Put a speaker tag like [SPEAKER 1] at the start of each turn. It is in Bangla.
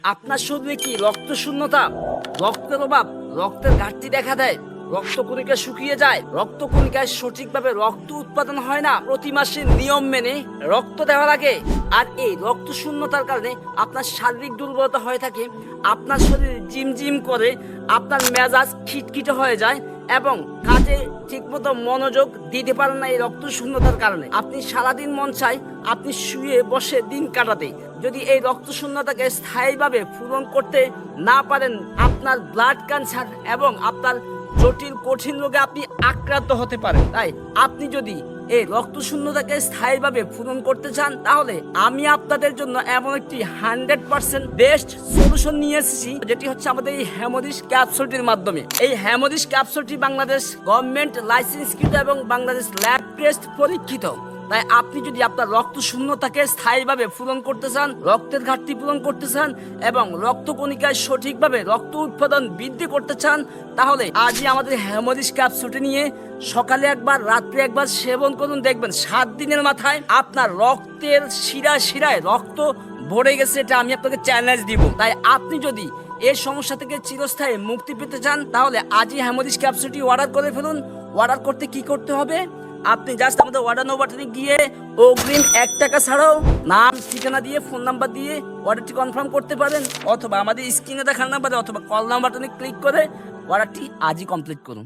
[SPEAKER 1] আপনার শরীরে কি রক্ত শূন্যতা, রক্তের অভাব, রক্তের ঘাটতি দেখা দেয়, রক্তকণিকা শুকিয়ে যায়, রক্তকণিকায় সঠিকভাবে রক্ত উৎপাদন হয় না, প্রতি মাসে নিয়ম মেনে রক্ত দেওয়া লাগে, আর এই রক্ত শূন্যতার কারণে আপনার শারীরিক দুর্বলতা হয়ে থাকে, আপনার শরীর জিমজিম করে, আপনার মেজাজ খিটখিটে হয়ে যায় এবং কাজে ঠিকমতো মনোযোগ দিতে পারেন না এই রক্ত শূন্যতার কারণে। আপনি সারাদিন মন চায় আপনি শুয়ে বসে দিন কাটাতে। যদি এই রক্ত শূন্যতাকে স্থায়ীভাবে পূরণ করতে না পারেন, আপনার ব্লাড ক্যান্সার এবং আপনার জটিল কঠিন রোগে আপনি আক্রান্ত হতে পারেন। তাই আপনি যদি এই রক্ত শূন্যতাকে স্থায়ীভাবে পূরণ করতে চান, তাহলে আমি আপনাদের জন্য এমন একটি 100% বেস্ট সলিউশন নিয়ে এসেছি, যেটি হচ্ছে আমাদের এই হেমোডিশ ক্যাপসুলটির মাধ্যমে। এই হেমোডিশ ক্যাপসুলটি বাংলাদেশ গভর্নমেন্ট লাইসেন্সকৃত এবং বাংলাদেশ ল্যাব টেস্ট পরীক্ষিত। তাই আপনি যদি আপনার রক্ত শূন্যতাকে স্থায়ীভাবে পূরণ করতে চান, রক্তের ঘাটতি পূরণ করতে চান এবং রক্তকণিকায় সঠিকভাবে রক্ত উৎপাদন বৃদ্ধি করতে চান, তাহলে আজই আমাদের হেমোডিশ ক্যাপসুলটি নিয়ে সকালে একবার রাত্রে একবার সেবন করুন। দেখবেন 7 দিনের মাথায় আপনার রক্তের শিরায় রক্ত ভরে গেছে, এটা আমি আপনাকে চ্যালেঞ্জ দিব। তাই আপনি যদি এই সমস্যা থেকে চিরস্থায়ী মুক্তি পেতে চান, তাহলে আজই হেমোডিশ ক্যাপসুলটি অর্ডার করে ফেলুন। অর্ডার করতে কি করতে হবে? আপনি জাস্ট আমাদের অর্ডার নাও বাটনে গিয়ে অগ্রিম 1 টাকা ছাড়াও নাম ঠিকানা দিয়ে ফোন নাম্বার দিয়ে অর্ডারটি কনফার্ম করতে পারেন, অথবা আমাদের স্ক্রিনে দেখার নাম্বারে অথবা কল নাম্বার বাটনে ক্লিক করে অর্ডারটি আজই কমপ্লিট করুন।